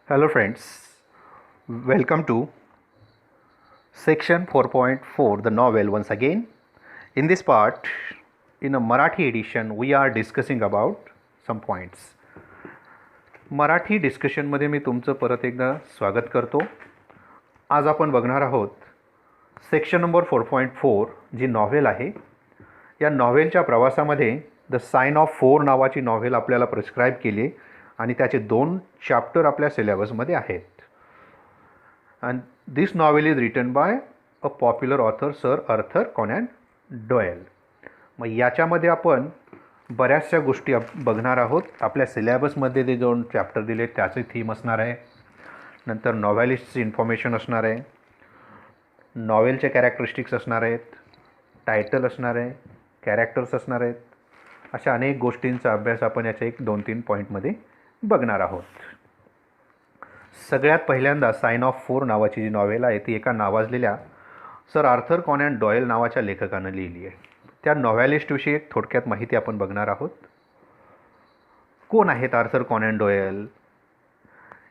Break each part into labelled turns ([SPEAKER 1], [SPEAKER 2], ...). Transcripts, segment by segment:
[SPEAKER 1] Hello friends, welcome to section 4.4, the novel once again. In this part, in a Marathi edition, we are discussing about some points. Marathi डिस्कशनमध्ये मी तुमचं परत एकदा स्वागत करतो. आज आपण बघणार आहोत सेक्शन नंबर 4.4 जी नॉव्हेल आहे. या नॉव्हेलच्या प्रवासामध्ये द साइन ऑफ 4 नावाची नॉव्हेल आपल्याला प्रिस्क्राईब केली आणि त्याचे 2 चॅप्टर आपल्या सिलेबसमध्ये आहेत. And this novel is written by a popular author sir Arthur Conan Doyle. मग याच्यामध्ये आपण बऱ्याचशा गोष्टी बघणार आहोत. आपल्या सिलेबसमध्ये जे 2 चॅप्टर दिले त्याचे थीम असणार आहे. नंतर नॉव्हेलिस्टची इन्फॉर्मेशन असणार आहे, नॉव्हेलचे कॅरेक्टरिस्टिक्स असणार आहेत, टायटल असणार आहे, कॅरेक्टर्स असणार आहेत. अशा अनेक गोष्टींचा अभ्यास आपण याच्या 1-2-3 पॉईंटमध्ये बघणार आहोत. सगळ्यात पहिल्यांदा साइन ऑफ 4 नावाची जी नॉव्हेल आहे ती एका नावाजलेल्या सर आर्थर कॉनॅन डॉयल नावाच्या लेखकानं लिहिली आहे. त्या नॉव्हेलिस्टविषयी एक थोडक्यात माहिती आपण बघणार आहोत. कोण आहेत आर्थर कॉनॅन डॉयल?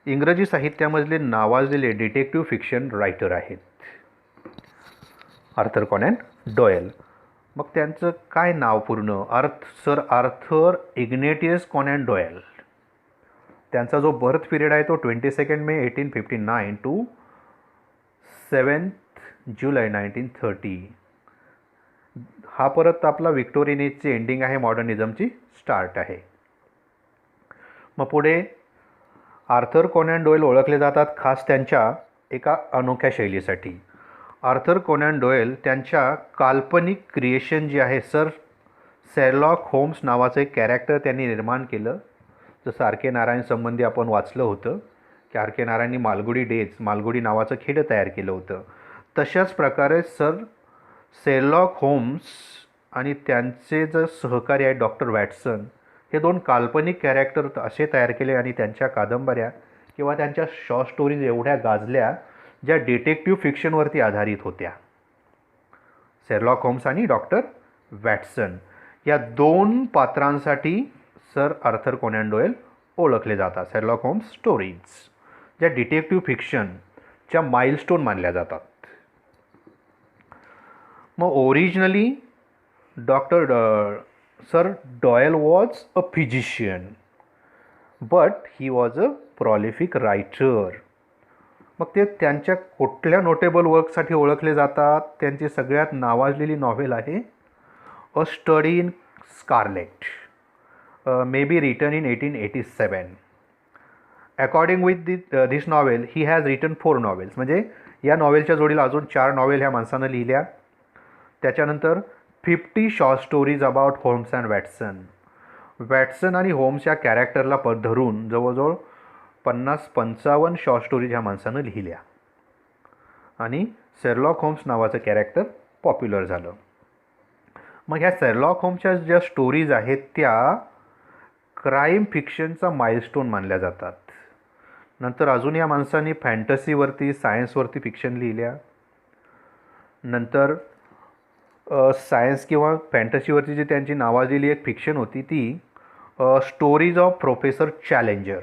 [SPEAKER 1] इंग्रजी साहित्यामधले नावाजलेले डिटेक्टिव्ह फिक्शन रायटर आहेत आर्थर कॉनॅन डॉयल. मग त्यांचं काय नाव पूर्ण? Sir Arthur Ignatius Conan Doyle. त्यांचा जो बर्थ पिरियड आहे तो 22 मे 1859 टू 7 जुलै 1930. हा परत आपला व्हिक्टोरियन एजची एंडिंग आहे, मॉडर्निझमची स्टार्ट आहे. मग पुढे आर्थर कॉनॅन डॉयल ओळखले जातात खास त्यांच्या एका अनोख्या शैलीसाठी. आर्थर कॉनॅन डॉयल त्यांच्या काल्पनिक क्रिएशन जी आहे, सर शेरलॉक होम्स नावाचं एक कॅरेक्टर त्यांनी निर्माण केलं. जसं आर के नारायण संबंधी आपण वाचलं होतं की आर के नारायणनी मालगुडी नावाचं खेडं तयार केलं होतं. तशाच प्रकारे सर शेरलॉक होम्स आणि त्यांचे जे सहकारी आहेत डॉक्टर वॅटसन, हे 2 काल्पनिक कॅरेक्टर असे तयार केले आणि त्यांच्या कादंबऱ्या किंवा त्यांच्या शॉर्ट स्टोरीज एवढ्या गाजल्या ज्या डिटेक्टिव्ह फिक्शनवरती आधारित होत्या. शेरलॉक होम्स आणि डॉक्टर वॅटसन या 2 पात्रांसाठी सर आर्थर कॉनॅन डॉयल ओळखले जातात. शेरलॉक होम्स स्टोरीज ज्या डिटेक्टिव्ह फिक्शनच्या माइलस्टोन मानल्या जातात. मग originally sir Doyle was a physician but he was a prolific writer. मग ते त्यांच्या कुठल्या नोटेबल वर्कसाठी ओळखले जातात? त्यांची सगळ्यात नावाजलेली नॉव्हेल आहे A Study in Scarlet, may be written in 1887. According with this novel he has written 4 novels. म्हणजे या नॉव्हेलच्या जोडीला अजून 4 नॉव्हेल ह्या माणसानं लिहिल्या. त्याच्यानंतर 50 short stories about Holmes and Watson आणि होम्स या कॅरेक्टरला धरून जवळजवळ 50-55 शॉर्ट स्टोरीज ह्या माणसानं लिहिल्या आणि शेरलॉक होम्स नावाचं कॅरेक्टर पॉप्युलर झालं. मग ह्या शेरलॉक होम्सच्या ज्या स्टोरीज आहेत त्या क्राईम फिक्शनचा माइलस्टोन मानल्या जातात. नंतर अजून या माणसांनी फॅन्टसीवरती, सायन्सवरती फिक्शन लिहिल्या. नंतर सायन्स किंवा फॅन्टसीवरती जी त्यांची नावाजलेली एक फिक्शन होती ती स्टोरीज ऑफ प्रोफेसर चॅलेंजर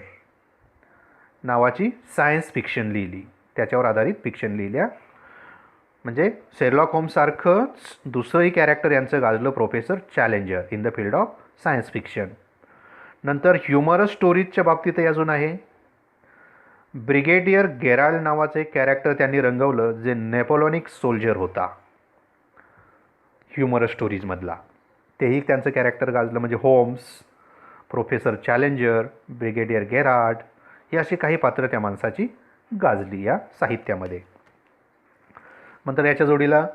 [SPEAKER 1] नावाची सायन्स फिक्शन लिहिली. त्याच्यावर आधारित फिक्शन लिहिल्या. म्हणजे शेरलॉक होम्ससारखंच दुसरंही कॅरेक्टर यांचं गाजलं, professor challenger in the field of science fiction. नंतर ह्युमरस स्टोरीजच्या बाबतीतही अजून आहे. ब्रिगेडियर गेराल्ड नावाचं एक कॅरेक्टर त्यांनी रंगवलं जे नेपोलियनिक सोल्जर होता ह्युमरस स्टोरीजमधला. तेही त्यांचं कॅरेक्टर गाजलं. म्हणजे होम्स, प्रोफेसर चॅलेंजर, ब्रिगेडियर गेराल्ड ही अशी काही पात्रं त्या माणसाची गाजली या साहित्यामध्ये. नंतर याच्या जोडीला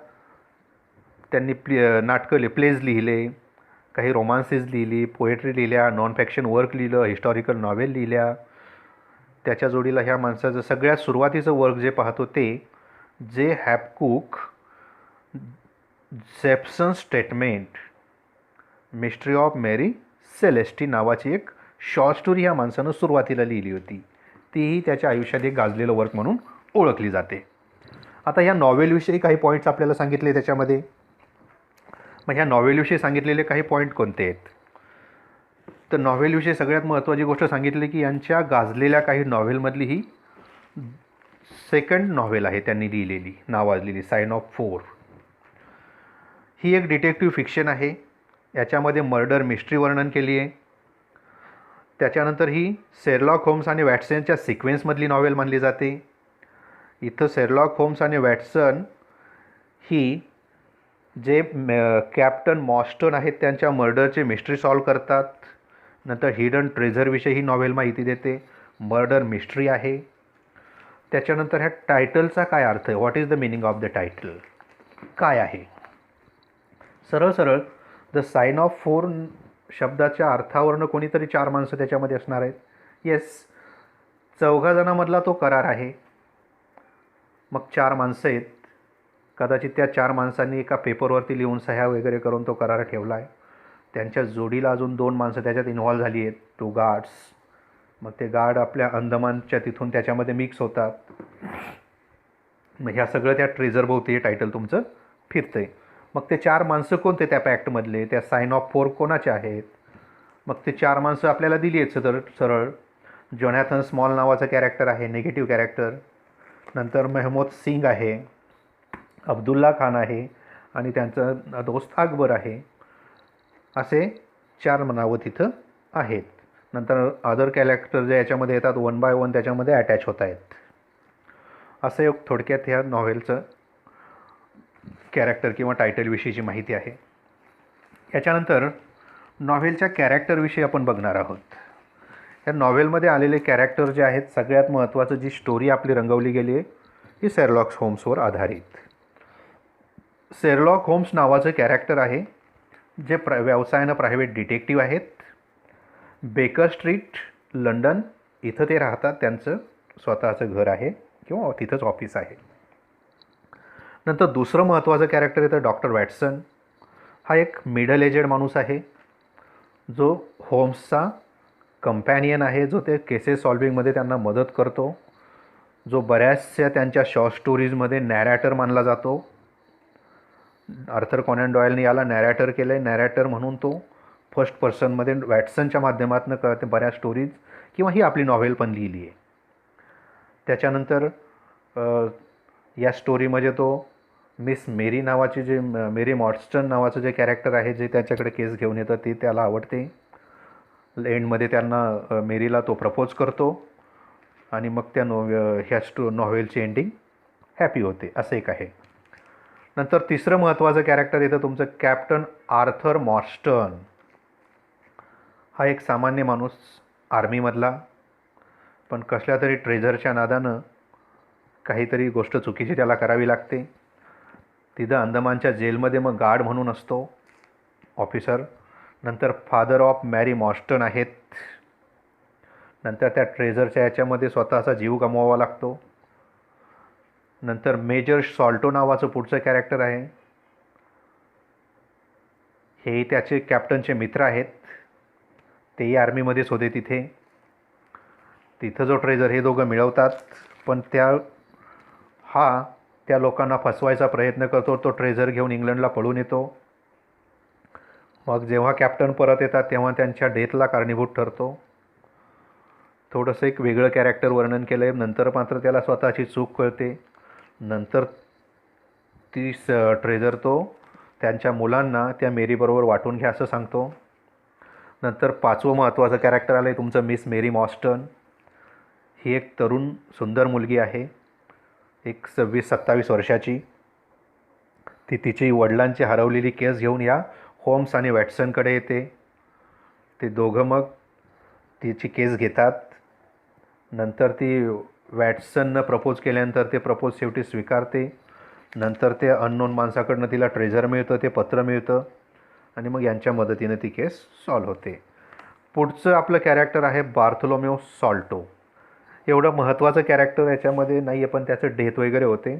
[SPEAKER 1] त्यांनी प्लेज लिहिले, काही रोमान्सेस लिहिली, पोएट्री लिहिल्या, नॉन फॅक्शन वर्क लिहिलं, हिस्टॉरिकल नॉव्हेल लिहिल्या. त्याच्या जोडीला ह्या माणसाचं सगळ्यात सुरुवातीचं वर्क जे पाहतो ते J Habakuk Jephson statement, mystery of Mary Celeste नावाची एक शॉर्ट स्टोरी ह्या माणसानं सुरुवातीला लिहिली होती. तीही त्याच्या आयुष्यात एक गाजलेलं वर्क म्हणून ओळखली जाते. आता ह्या नॉव्हेलविषयी काही पॉईंट्स आपल्याला सांगितले त्याच्यामध्ये. मग ह्या नॉव्हेलविषयी सांगितलेले काही पॉईंट कोणते आहेत? तर नॉव्हेलविषयी सगळ्यात महत्त्वाची गोष्ट सांगितली की यांच्या गाजलेल्या काही नॉव्हेलमधली ही सेकंड नॉव्हेल आहे त्यांनी लिहिलेली, नावाजलेली साइन ऑफ फोर. ही एक डिटेक्टिव्ह फिक्शन आहे. याच्यामध्ये मर्डर मिस्ट्री वर्णन केली आहे. त्याच्यानंतर ही शेरलॉक होम्स आणि वॅटसनच्या सिक्वेन्समधली नॉव्हेल मानली जाते. इथं शेरलॉक होम्स आणि वॅटसन ही जे कॅप्टन मॉर्स्टन आहेत त्यांच्या मर्डरचे मिस्ट्री सॉल्व करतात. नंतर हिडन ट्रेझरविषयी ही नॉव्हेल माहिती देते. मर्डर मिस्ट्री आहे. त्याच्यानंतर ह्या टायटलचा काय अर्थ आहे, what is the meaning of the title, काय आहे. सरळ सरळ द साइन ऑफ फोर शब्दाच्या अर्थावरनं कोणीतरी 4 माणसं त्याच्यामध्ये असणार आहेत. येस, 4 जणांमधला तो करार आहे. मग 4 माणसं आहेत. कदाचित त्या 4 माणसांनी एका पेपरवरती लिहून सह्या वगैरे करून तो करार ठेवला आहे. त्यांच्या जोडीला अजून 2 माणसं त्याच्यात इन्व्हॉल्व झाली आहेत, 2 गार्ड्स. मग ते गार्ड आपल्या अंदमानच्या तिथून त्याच्यामध्ये मिक्स होतात. मग ह्या सगळं त्या ट्रेझरभोवती हे टायटल तुमचं फिरतं आहे. मग ते 4 माणसं कोणते त्या पॅक्टमधले, त्या साइन ऑफ फोर कोणाचे आहेत. मग ते 4 माणसं आपल्याला दिली आहेत सरळ. जोनॅथन स्मॉल नावाचं कॅरेक्टर आहे, निगेटिव्ह कॅरेक्टर. नंतर मेहमूद सिंग आहे, अब्दुल्ला खान आहे आणि त्यांचा दोस्त अकबर आहे. असे 4 नावं तिथं आहेत. नंतर अदर कॅरेक्टर जे याच्यामध्ये येतात 1 बाय 1 त्याच्यामध्ये अटॅच होत आहेत. असं एक थोडक्यात ह्या नॉव्हेलचं कॅरेक्टर किंवा टायटलविषयीची माहिती आहे. याच्यानंतर नॉव्हेलच्या कॅरेक्टरविषयी आपण बघणार आहोत. या नॉव्हेलमध्ये आलेले कॅरेक्टर जे आहेत, सगळ्यात महत्त्वाचं जी स्टोरी आपली रंगवली गेली आहे ही शेरलॉक होम्सवर आधारित. शेरलॉक होम्स नावाचं कॅरेक्टर आहे जे व्यवसायानं प्रायव्हेट डिटेक्टिव्ह आहेत. बेकर स्ट्रीट, लंडन इथं ते राहतात. त्यांचं स्वतःचं घर आहे किंवा तिथंच ऑफिस आहे. नंतर दुसरं महत्त्वाचं कॅरेक्टर येतं डॉक्टर वॅटसन. हा एक मिडल एजेड माणूस आहे जो होम्सचा कंपॅनियन आहे, जो ते केसेस सॉल्विंगमध्ये त्यांना मदत करतो, जो बऱ्याचशा त्यांच्या शॉर्ट स्टोरीजमध्ये नॅरेटर मानला जातो. आर्थर कॉनन डॉयलने याला नॅरेटर केलं आहे. नॅरेटर म्हणून तो फर्स्ट पर्सनमध्ये वॅटसनच्या माध्यमातून कळते बऱ्याच स्टोरीज किंवा ही आपली नॉव्हेल पण लिहिली आहे. त्याच्यानंतर या स्टोरीमध्ये तो मिस मेरी नावाची जे मेरी मॉर्स्टन नावाचं जे कॅरेक्टर आहे जे त्याच्याकडे केस घेऊन येतं ते त्याला आवडते. एंडमध्ये त्यांना मेरीला तो प्रपोज करतो आणि मग त्या ह्या नॉव्हेलची एंडिंग हॅपी होते. असं एक आहे. नंतर तिसरं महत्त्वाचं कॅरेक्टर येतं तुमचं कॅप्टन आर्थर मॉर्स्टन. हा एक सामान्य माणूस आर्मीमधला, पण कसल्या तरी ट्रेझरच्या नादानं काहीतरी गोष्ट चुकीची त्याला करावी लागते. तिथं अंदमानच्या जेलमध्ये मग गार्ड म्हणून असतो ऑफिसर. नंतर फादर ऑफ मॅरी मॉर्स्टन आहेत. नंतर त्या ट्रेझरच्या याच्यामध्ये स्वतःचा जीव गमवावा लागतो. नंतर मेजर सॉल्टो नावाचं पुढचं कॅरेक्टर आहे. हे त्याचे कॅप्टनचे मित्र आहेत. तेही आर्मीमध्येच होते तिथं जो ट्रेझर हे दोघं मिळवतात, पण त्या लोकांना फसवायचा प्रयत्न करतो. तो ट्रेझर घेऊन इंग्लंडला पळून येतो. मग जेव्हा कॅप्टन परत येतात तेव्हा त्यांच्या डेथला कारणीभूत ठरतो. थोडंसं एक वेगळं कॅरेक्टर वर्णन केलं आहे. नंतर मात्र त्याला स्वतःची चूक कळते. नंतर ती ट्रेझर तो त्यांच्या मुलांना त्या मेरीबरोबर वाटून घ्या असं सांगतो. नंतर 5वं महत्त्वाचं कॅरेक्टर आलं आहे तुमचं मिस मेरी मॉर्स्टन. ही एक तरुण सुंदर मुलगी आहे, एक 26-27 वर्षाची. ती तिची वडिलांची हरवलेली केस घेऊन या होम्स आणि वॅटसनकडे येते. ते दोघं मग तिची केस घेतात. नंतर ती वॅटसननं प्रपोज केल्यानंतर ते प्रपोज शेवटी स्वीकारते. नंतर ते अननोन माणसाकडनं तिला ट्रेझर मिळतं, ते पत्र मिळतं आणि मग यांच्या मदतीनं ती केस सॉल्व होते. पुढचं आपलं कॅरेक्टर आहे बार्थोलोमेओ सॉल्टो. एवढं महत्त्वाचं कॅरेक्टर याच्यामध्ये नाही आहे, पण त्याचं डेथ वगैरे होते.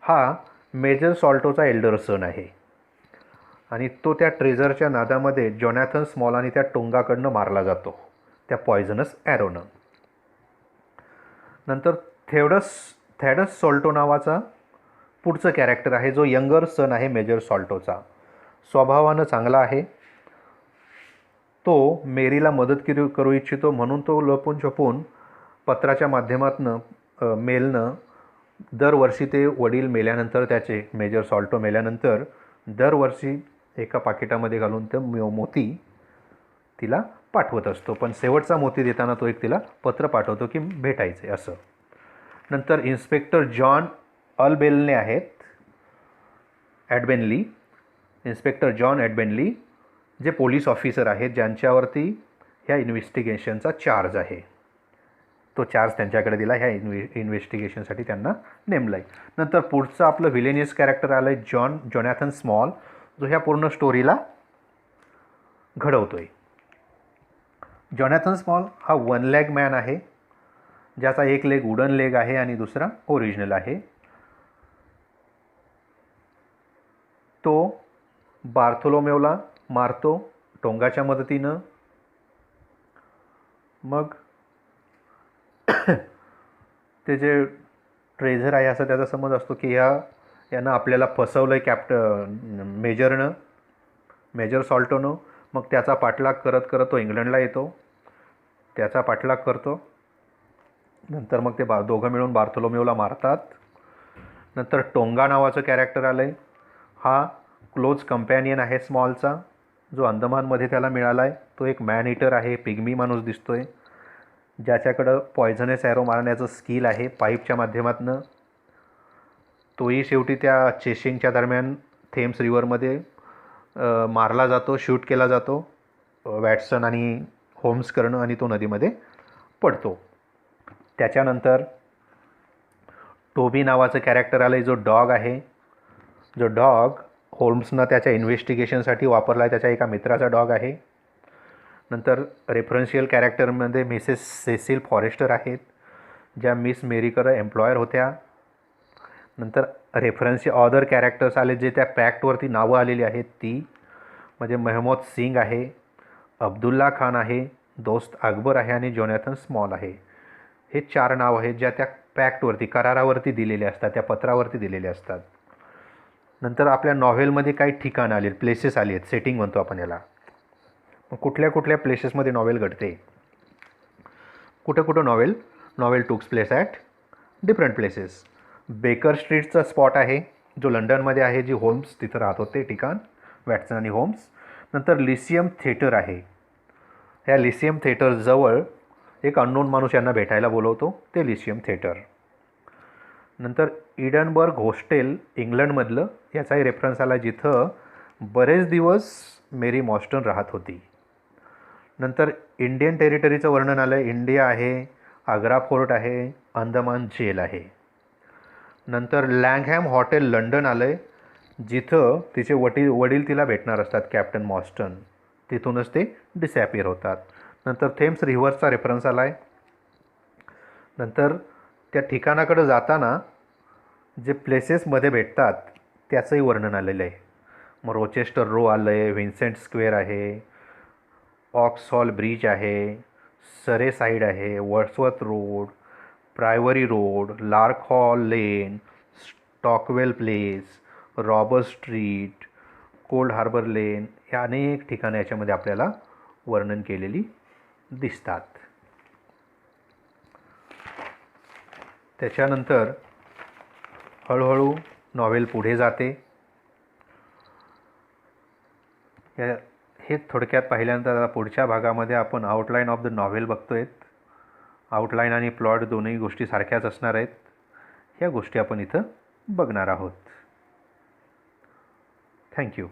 [SPEAKER 1] हा मेजर सॉल्टोचा एल्डर सन आहे आणि तो त्या ट्रेझरच्या नादामध्ये जोनॅथन स्मॉल आणि त्या टोंगाकडनं मारला जातो त्या पॉयझनस ॲरोनं. नंतर थॅडस सॉल्टो नावाचा पुढचं कॅरेक्टर आहे जो यंगर सन आहे मेजर सॉल्टोचा. स्वभावानं चांगला आहे. तो मेरीला मदत करू इच्छितो म्हणून तो लपून छपून पत्राच्या माध्यमातनं मेलनं दरवर्षी ते वडील मेल्यानंतर त्याचे मेजर सॉल्टो मेल्यानंतर दरवर्षी एका पाकिटामध्ये घालून ते मोती तिला पाठवत असतो. पण शेवटचा मोती देताना तो एक तिला पत्र पाठवतो की भेटायचे असं. नंतर इन्स्पेक्टर जॉन अल्बेलने आहेत ॲडबेनली, इन्स्पेक्टर जॉन ॲडबेनली जे पोलीस ऑफिसर आहेत ज्यांच्यावरती ह्या इन्व्हेस्टिगेशनचा चार्ज आहे. तो चार्ज त्यांच्याकडे दिला, ह्या इन्व्हेस्टिगेशनसाठी त्यांना नेमलं आहे. नंतर पुढचं आपलं व्हिलेनियस कॅरेक्टर आलं आहे जोनॅथन स्मॉल, जो ह्या पूर्ण स्टोरीला घडवतो आहे. जोनॅथन स्मॉल हा वन लेग मॅन आहे, ज्याचा एक लेग वुडन लेग आहे आणि दुसरा ओरिजिनल आहे. तो बार्थोलोमेवला मारतो टोंगाच्या मदतीनं. मग ते जे ट्रेझर आहे असा त्याचा समज असतो की यानं आपल्याला फसवलं आहे मेजर सॉल्टोनं. मग त्याचा पाठलाग करत करत तो इंग्लंडला येतो, त्याचा पाठलाग करतो. नंतर मग ते दोघं मिळून बार्थोलोमेवला मारतात. नंतर टोंगा नावाचं कॅरेक्टर आलं आहे. हा क्लोज कंपॅनियन आहे स्मॉलचा, जो अंदमानमध्ये त्याला मिळाला आहे. तो एक मॅन ईटर आहे, पिग्मी माणूस दिसतो आहे, ज्याच्याकडं पॉयझनस ॲरो मारण्याचं स्किल आहे पाईपच्या माध्यमातून. तोही शेवटी त्या चेसिंगच्या दरम्यान थेम्स रिव्हरमध्ये मारला जातो, शूट केला जातो वॅटसन आणि होम्सकडनं, आणि तो नदीमध्ये पडतो. त्याच्यानंतर टोबी नावाचं कॅरेक्टर आलं आहे, जो डॉग आहे. जो डॉग होल्म्सनं त्याच्या इन्व्हेस्टिगेशनसाठी वापरला आहे, त्याच्या एका मित्राचा डॉग आहे. नंतर रेफरन्शियल कॅरेक्टरमध्ये मिसेस सेसिल फॉरेस्टर आहेत, ज्या मिस मेरीकर एम्प्लॉयर होत्या. नंतर रेफरन्सचे अदर कॅरेक्टर्स आले जे त्या पॅक्टवरती नावं आलेली आहेत ती म्हणजे मेहमूद सिंग आहे, अब्दुल्ला खान आहे, दोस्त अकबर आहे आणि जोनॅथन स्मॉल आहे. हे 4 नाव आहेत ज्या त्या पॅक्टवरती करारावरती दिलेले असतात, त्या पत्रावरती दिलेले असतात. नंतर आपल्या नॉव्हेलमध्ये काही ठिकाणं आली आहेत, प्लेसेस आली आहेत, सेटिंग म्हणतो आपण याला. मग कुठल्या कुठल्या प्लेसेसमध्ये नॉव्हेल घडते, कुठं novel took place at different places. Baker स्ट्रीटचा स्पॉट आहे जो लंडनमध्ये आहे, जी होम्स तिथं राहत होते ठिकाण, वॅटसन आणि होम्स. नंतर लिसियम थिएटर आहे. ह्या लिसियम थिएटरजवळ एक अननोन माणूस यांना भेटायला बोलवतो, ते लिसियम थिएटर. नंतर इडनबर्ग हॉस्टेल इंग्लंडमधलं, याचाही रेफरन्स आला, जिथं बरेच दिवस मेरी मॉस्टन राहत होती. नंतर इंडियन टेरिटरीचं वर्णन आलं आहे. इंडिया आहे, आग्रा फोर्ट आहे, अंदमान जेल आहे. नंतर लँगहॅम हॉटेल लंडन आलं आहे, जिथं तिचे वडील तिला भेटणार असतात, कॅप्टन मॉस्टन. तिथूनच ते डिसॅपियर होतात. नंतर थेम्स रिव्हरचा रेफरन्स आला आहे. नंतर त्या ठिकाणाकडं जाताना जे प्लेसेसमध्ये भेटतात त्याचंही वर्णन आलेलं आहे. मग रोचेस्टर रो आलं आहे, व्हिन्सेंट स्क्वेअर आहे, ऑक्सहॉल ब्रिज आहे, सरे साईड आहे, Wordsworth road, Priory road, Lark Hall lane, Stockwell place, Robert street, Cold Harbour lane, ह्या अनेक ठिकाणं याच्यामध्ये आपल्याला वर्णन केलेली दिसतात. त्याच्यानंतर हळूहळू नॉव्हेल पुढे जाते. हे थोडक्यात पाहिल्यानंतर पुढच्या भागामध्ये आपण आउटलाईन ऑफ द नॉव्हेल बघतोय. आउटलाईन आणि प्लॉट दोन्ही गोष्टी सारख्याच असणार आहेत. ह्या गोष्टी आपण इथं बघणार आहोत. थँक्यू.